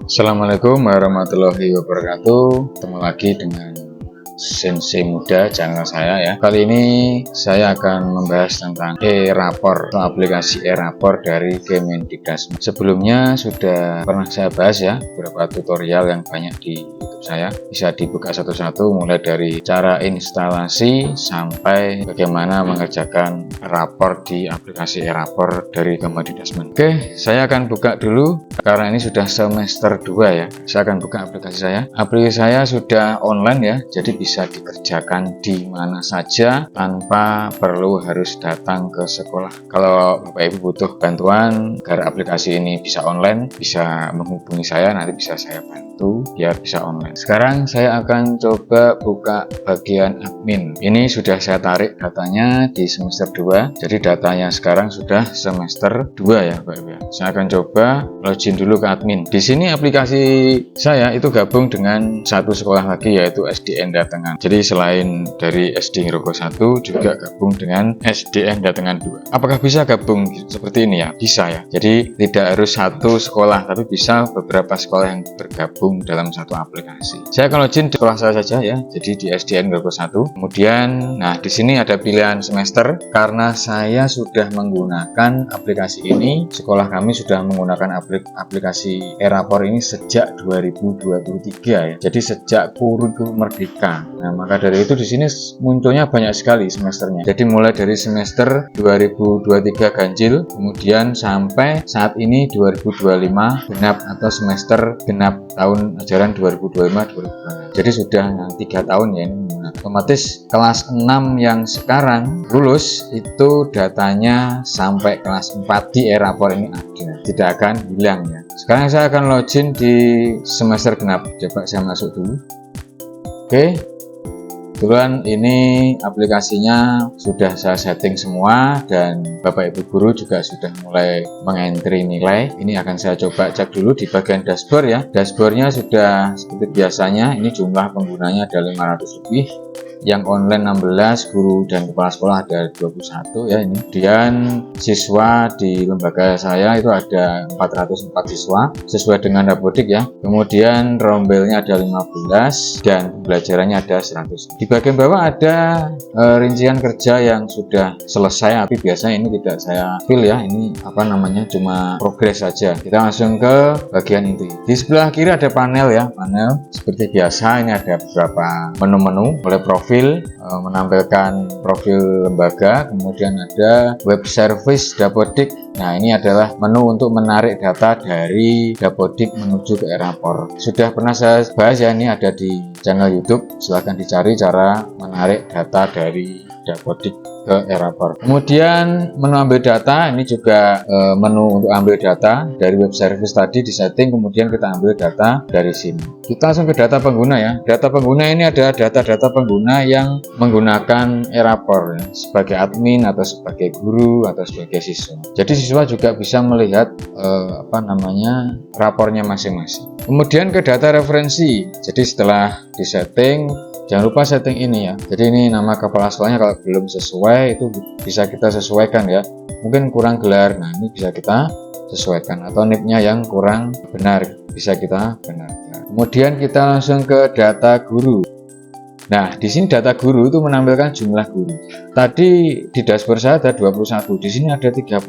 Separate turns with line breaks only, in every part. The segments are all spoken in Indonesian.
Assalamualaikum warahmatullahi wabarakatuh. Ketemu lagi dengan Sensei Muda channel saya ya. Kali ini saya akan membahas tentang e-rapor atau aplikasi e-rapor dari Kemendikbud. Sebelumnya sudah pernah saya bahas ya beberapa tutorial yang banyak di YouTube saya. Bisa dibuka satu-satu mulai dari cara instalasi sampai bagaimana mengerjakan rapor di aplikasi e-rapor dari Kemendikbud. Oke, saya akan buka dulu karena ini sudah semester 2 ya. Saya akan buka aplikasi saya. Aplikasi saya sudah online ya, jadi bisa dikerjakan di mana saja tanpa perlu harus datang ke sekolah. Kalau Bapak Ibu butuh bantuan agar aplikasi ini bisa online, bisa menghubungi saya, nanti bisa saya bantu biar bisa online. Sekarang saya akan coba buka bagian admin. Ini sudah saya tarik datanya di semester 2, jadi datanya sekarang sudah semester 2 ya Bapak Ibu. Saya akan coba login dulu ke admin. Di sini aplikasi saya itu gabung dengan satu sekolah lagi yaitu SDN Datengan. Jadi selain dari SD Ngroko 1 juga gabung dengan SDN Datengan 2. Apakah bisa gabung seperti ini ya? Bisa ya. Jadi tidak harus satu sekolah, tapi bisa beberapa sekolah yang bergabung dalam satu aplikasi. Saya akan login di sekolah saya saja ya. Jadi di SDN Ngroko 1. Kemudian, nah di sini ada pilihan semester. Karena saya sudah menggunakan aplikasi ini, sekolah kami sudah menggunakan aplikasi e-rapor ini sejak 2023 ya. Jadi sejak kurikulum merdeka. Nah, maka dari itu di sini munculnya banyak sekali semesternya. Jadi mulai dari semester 2023 ganjil, kemudian sampai saat ini 2025 genap atau semester genap tahun ajaran 2025-2026. Jadi sudah 3 tahun ya ini. Otomatis kelas 6 yang sekarang lulus itu datanya sampai kelas 4 di e-rapor ini ada, tidak akan hilang ya. Sekarang saya akan login di semester genap. Coba saya masuk dulu. Oke, kebetulan ini aplikasinya sudah saya setting semua dan Bapak Ibu guru juga sudah mulai mengentry nilai. Ini akan saya coba cek dulu di bagian dashboard ya. Dashboardnya sudah seperti biasanya, ini jumlah penggunanya ada 500 lebih. Yang online 16, guru dan kepala sekolah ada 21 ya ini. Kemudian siswa di lembaga saya itu ada 404 siswa sesuai dengan Dapodik ya. Kemudian rombelnya ada 15 dan pembelajarannya ada 100. Di bagian bawah ada rincian kerja yang sudah selesai, tapi biasanya ini tidak saya fill ya. Ini apa namanya, cuma progres saja. Kita langsung ke bagian inti. Di sebelah kiri ada panel ya, panel seperti biasa. Ini ada beberapa menu-menu, mulai profil, menampilkan profil lembaga, kemudian ada web service Dapodik. Nah, ini adalah menu untuk menarik data dari Dapodik menuju ke e-rapor. Sudah pernah saya bahas ya, ini ada di channel YouTube. Silahkan dicari cara menarik data dari Dapodik ke e-rapor. Kemudian menu ambil data, ini juga menu untuk ambil data dari web service tadi di setting, kemudian kita ambil data dari sini. Kita langsung ke data pengguna ya. Data pengguna ini ada data-data pengguna yang menggunakan e-rapor ya, sebagai admin atau sebagai guru atau sebagai siswa. Jadi siswa juga bisa melihat rapornya masing-masing. Kemudian ke data referensi. Jadi setelah disetting, jangan lupa setting ini ya. Jadi ini nama kepala sekolahnya kalau belum sesuai itu bisa kita sesuaikan ya. Mungkin kurang gelar, nah ini bisa kita sesuaikan. Atau NIP-nya yang kurang benar, bisa kita benarkan. Kemudian kita langsung ke data guru. Nah, di sini data guru itu menampilkan jumlah guru. Tadi di dashboard saya ada 21, di sini ada 31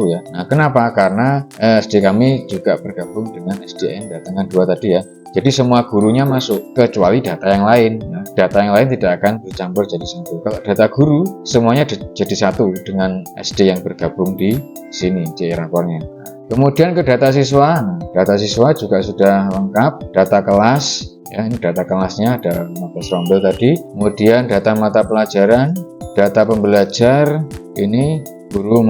ya. Nah, kenapa? Karena SD kami juga bergabung dengan SDN Datengan 2 tadi ya. Jadi semua gurunya masuk kecuali data yang lain. Nah, data yang lain tidak akan bercampur jadi satu. Kalau data guru semuanya jadi satu dengan SD yang bergabung di sini di e-rapornya. Kemudian ke data siswa. Nah, data siswa juga sudah lengkap. Data kelas ya, ini data kelasnya ada 15 rombel tadi. Kemudian data mata pelajaran, data pembelajar, ini guru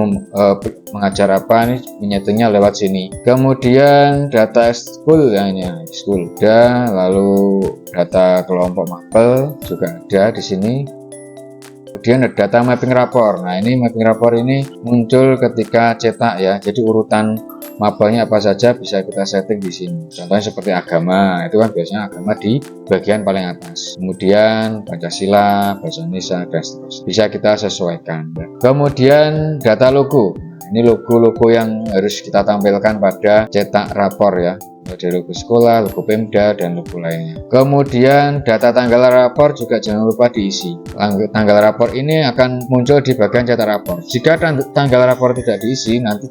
mengajar apa, ini menyetingnya lewat sini. Kemudian data school ya, ini school ada, lalu data kelompok mapel juga ada di sini. Kemudian ada data mapping rapor. Nah, ini mapping rapor ini muncul ketika cetak ya. Jadi urutan mapelnya apa saja bisa kita setting di sini. Contohnya seperti agama, itu kan biasanya agama di bagian paling atas. Kemudian Pancasila, Bahasa Indonesia, dan seterusnya. Bisa kita sesuaikan. Kemudian data logo. Ini logo-logo yang harus kita tampilkan pada cetak rapor ya. Ada logo sekolah, logo Pemda, dan logo lainnya. Kemudian data tanggal rapor juga jangan lupa diisi. Tanggal rapor ini akan muncul di bagian cetak rapor. Jika tanggal rapor tidak diisi, nanti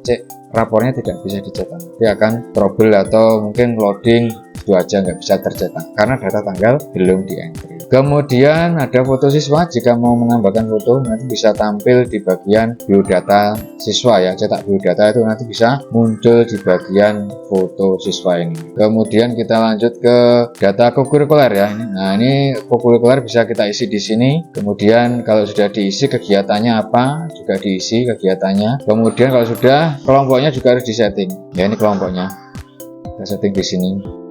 rapornya tidak bisa dicetak. Dia akan trouble atau mungkin loading itu aja nggak bisa tercetak karena data tanggal belum di entry. Kemudian ada foto siswa. Jika mau menambahkan foto nanti bisa tampil di bagian biodata siswa ya. Cetak biodata itu nanti bisa muncul di bagian foto siswa ini. Kemudian kita lanjut ke data kokurikuler ya. Nah ini kokurikuler bisa kita isi di sini. Kemudian kalau sudah diisi kegiatannya apa juga diisi kegiatannya. Kemudian kalau sudah kelompoknya juga harus disetting. Ya ini kelompoknya. Kita setting di sini.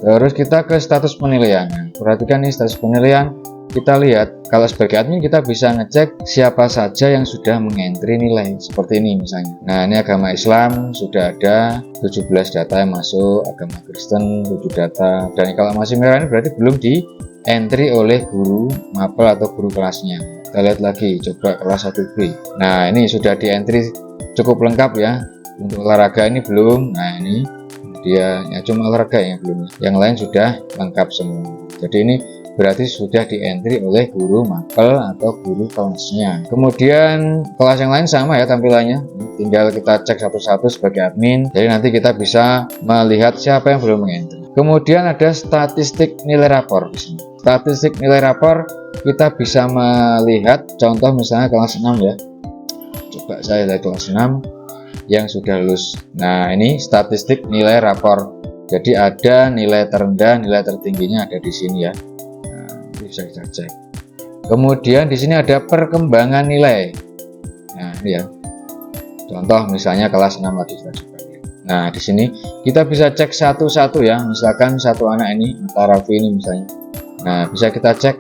Terus kita ke status penilaian. Perhatikan nih status penilaian. Kita lihat kalau sebagai admin kita bisa ngecek siapa saja yang sudah mengentri nilai seperti ini misalnya. Nah ini agama Islam sudah ada 17 data yang masuk, agama Kristen 7 data, dan kalau masih merah ini berarti belum di entry oleh guru mapel atau guru kelasnya. Kita lihat lagi, coba kelas 1B. Nah ini sudah di entry cukup lengkap ya. Untuk olahraga ini belum. Nah ini dia ya cuma olahraga yang belum, yang lain sudah lengkap semua. Jadi ini berarti sudah di entry oleh guru mapel atau guru kelasnya. Kemudian kelas yang lain sama ya tampilannya, tinggal kita cek satu-satu sebagai admin. Jadi nanti kita bisa melihat siapa yang belum mengentry. Kemudian ada statistik nilai rapor di sini. Statistik nilai rapor kita bisa melihat contoh misalnya kelas 6 ya. Coba saya lihat kelas 6 yang sudah lulus. Nah ini statistik nilai rapor. Jadi ada nilai terendah, nilai tertingginya ada di sini ya. Nah, bisa kita cek. Kemudian di sini ada perkembangan nilai. Nah ini ya. Contoh misalnya kelas 6 lagi kita coba. Nah di sini kita bisa cek satu-satu ya. Misalkan satu anak ini, Raffi ini misalnya. Nah bisa kita cek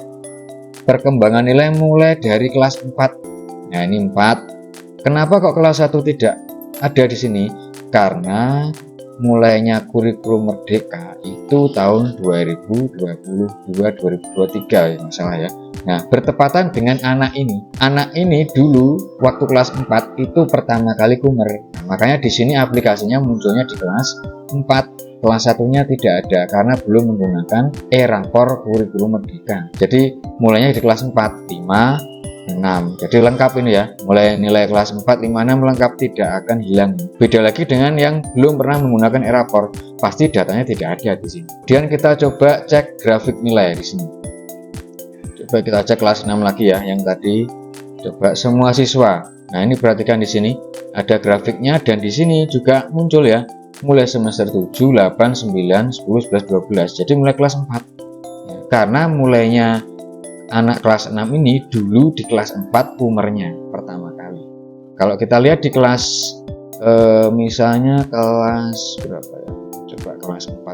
perkembangan nilai mulai dari kelas 4. Nah ini 4. Kenapa kok kelas 1 tidak ada di sini? Karena mulainya kurikulum merdeka itu tahun 2022-2023 ya masalah ya. Nah bertepatan dengan anak ini dulu waktu kelas 4 itu pertama kali kumer. Nah, makanya di sini aplikasinya munculnya di kelas 4. Kelas satunya tidak ada karena belum menggunakan e-rapor kurikulum merdeka. Jadi mulainya di kelas 4, 5, 6. Jadi lengkap ini ya. Mulai nilai kelas 4, 5, 6 lengkap, tidak akan hilang. Beda lagi dengan yang belum pernah menggunakan e-rapor, pasti datanya tidak ada di sini. Kemudian kita coba cek grafik nilai di sini. Coba kita cek kelas 6 lagi ya, yang tadi. Coba semua siswa. Nah, ini perhatikan di sini ada grafiknya dan di sini juga muncul ya. Mulai semester 7, 8, 9, 10, 11, 12. Jadi mulai kelas 4. Ya, karena mulainya anak kelas 6 ini dulu di kelas 4 umernya pertama kali. Kalau kita lihat di kelas misalnya kelas berapa ya? Coba kelas 4.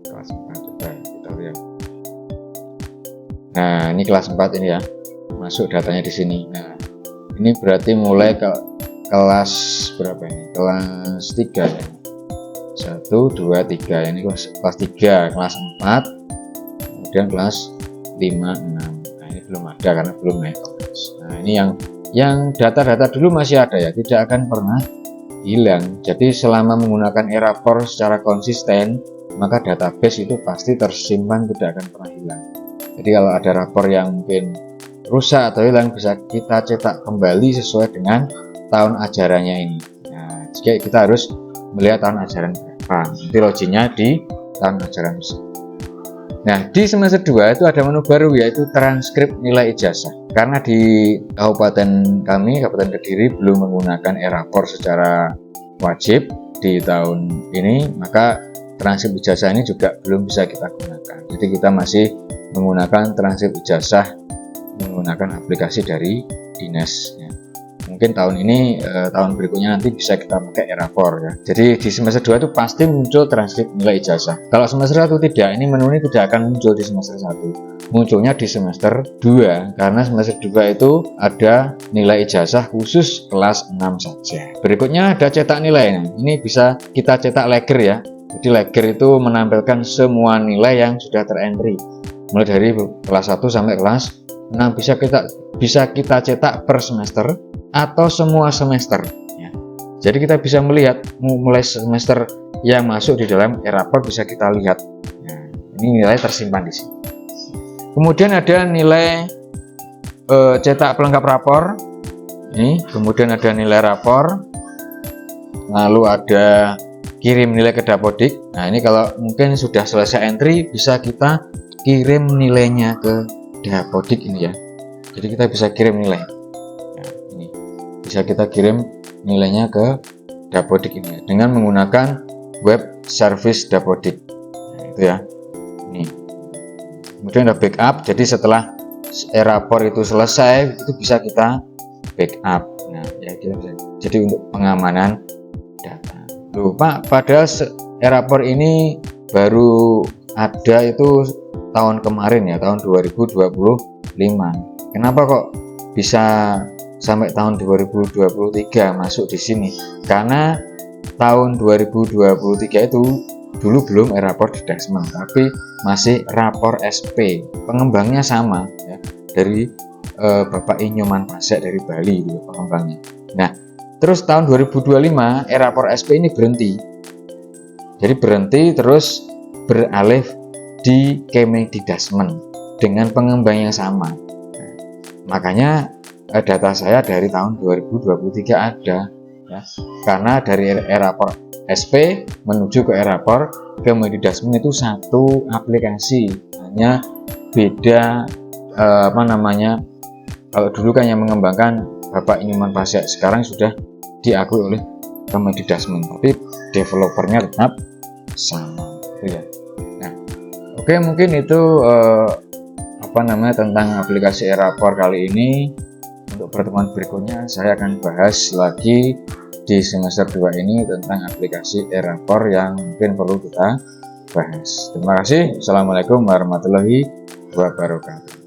Kelas 4 coba kita lihat. Nah, ini kelas 4 ini ya. Masuk datanya di sini. Nah, ini berarti mulai ke kelas berapa ini? Kelas 3 ya. 1 2 3. Ini kelas 3, kelas 4. Kemudian kelas 5, 6. Nah ini belum ada karena belum naik kelas. Nah ini yang data-data dulu masih ada ya, tidak akan pernah hilang. Jadi selama menggunakan e-rapor secara konsisten, maka database itu pasti tersimpan, tidak akan pernah hilang. Jadi kalau ada rapor yang mungkin rusak atau hilang, bisa kita cetak kembali sesuai dengan tahun ajarannya ini. Nah jika kita harus melihat tahun ajaran berapa, nanti loginnya di tahun ajaran tersebut. Nah, di semester 2 itu ada menu baru yaitu transkrip nilai ijazah. Karena di kabupaten kami, Kabupaten Kediri, belum menggunakan e-rapor secara wajib di tahun ini, maka transkrip ijazah ini juga belum bisa kita gunakan. Jadi kita masih menggunakan transkrip ijazah menggunakan aplikasi dari dinas. Mungkin tahun ini, tahun berikutnya nanti bisa kita pakai e-rapor ya. Jadi di semester 2 itu pasti muncul transkrip nilai ijazah. Kalau semester 1 tidak, ini menu ini tidak akan muncul di semester 1. Munculnya di semester 2 karena semester 2 itu ada nilai ijazah khusus kelas 6 saja. Berikutnya ada cetak nilai. Ini bisa kita cetak legger ya. Jadi legger itu menampilkan semua nilai yang sudah terentry. Mulai dari kelas 1 sampai kelas 6 bisa kita cetak per semester. atau semua semester ya. Jadi kita bisa melihat mulai semester yang masuk di dalam e-rapor bisa kita lihat. Nah, ini nilai tersimpan di sini. Kemudian ada nilai cetak pelengkap rapor. Ini kemudian ada nilai rapor, lalu ada kirim nilai ke Dapodik. Nah, ini kalau mungkin sudah selesai entry bisa kita kirim nilainya ke Dapodik ini ya. Jadi kita bisa kirim nilai. Nah, ini bisa kita kirim nilainya ke Dapodik ini ya, dengan menggunakan web service Dapodik. Nah, itu ya. Ini. Kemudian ada backup. Jadi setelah e-rapor itu selesai, itu bisa kita backup. Nah, ya kita bisa. Jadi untuk pengamanan data. Loh, Pak, padahal e-rapor ini baru ada itu tahun kemarin ya, tahun 2025. Kenapa kok bisa sampai tahun 2023 masuk di sini? Karena tahun 2023 itu dulu belum e-rapor Didasmen, tapi masih rapor SP. Pengembangnya sama ya, dari Bapak Inyoman Pasek dari Bali gitu, pengembangnya. Nah, terus tahun 2025 e-rapor SP ini berhenti. Jadi berhenti terus beralih di Kemdidasmen dengan pengembang yang sama. Nah, makanya data saya dari tahun 2023 ada ya. Karena dari e-rapor SP menuju ke e-rapor Kemdidasmen itu satu aplikasi, hanya beda kalau dulu kan yang mengembangkan Bapak Inyoman Pasek, sekarang sudah diakui oleh Kemdidasmen, tapi developernya tetap sama ya. Nah, oke, mungkin itu tentang aplikasi e-rapor kali ini. Untuk pertemuan berikutnya saya akan bahas lagi di semester 2 ini tentang aplikasi e-rapor yang mungkin perlu kita bahas. Terima kasih. Assalamualaikum warahmatullahi wabarakatuh.